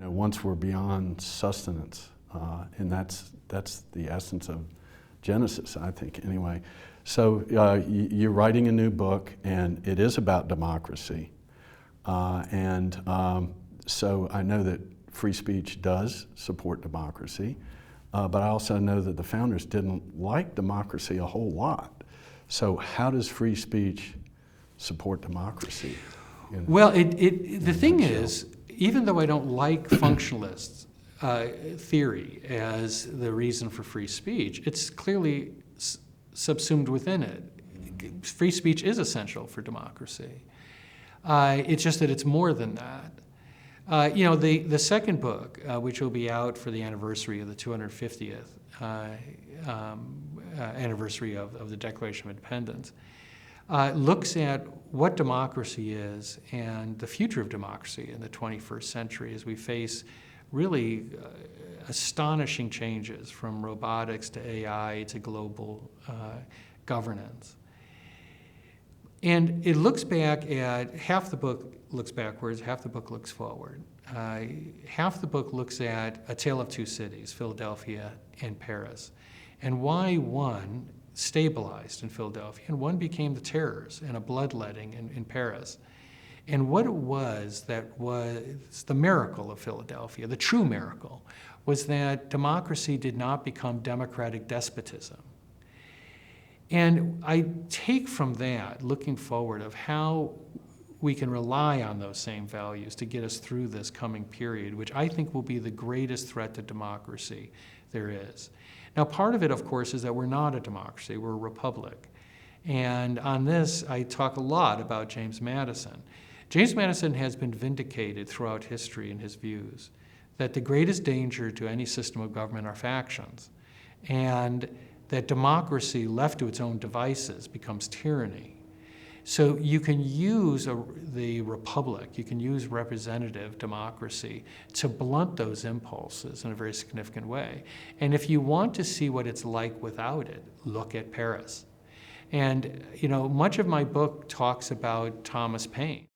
Once we're beyond sustenance, and that's the essence of Genesis, I think, anyway. So you're writing a new book, and it is about democracy. So I know that free speech does support democracy, but I also know that the founders didn't like democracy a whole lot. So how does free speech support democracy? Well, the thing is, even though I don't like functionalist theory as the reason for free speech, it's clearly subsumed within it. Free speech is essential for democracy. It's just that it's more than that. The second book, which will be out for the anniversary of the 250th anniversary of the Declaration of Independence, looks at what democracy is and the future of democracy in the 21st century as we face really astonishing changes from robotics to AI to global governance. And it looks back at, half the book looks backwards, half the book looks forward. Half the book looks at a tale of two cities, Philadelphia and Paris, and why one stabilized in Philadelphia and one became the terrors and a bloodletting in Paris. And what it was that was the miracle of Philadelphia, the true miracle, was that democracy did not become democratic despotism. And I take from that, looking forward, of how we can rely on those same values to get us through this coming period, which I think will be the greatest threat to democracy there is. Now, part of it, of course, is that we're not a democracy, we're a republic. And on this, I talk a lot about James Madison. James Madison has been vindicated throughout history in his views that the greatest danger to any system of government are factions, and that democracy left to its own devices becomes tyranny. So you can use the republic, you can use representative democracy to blunt those impulses in a very significant way. And if you want to see what it's like without it, look at Paris. And much of my book talks about Thomas Paine.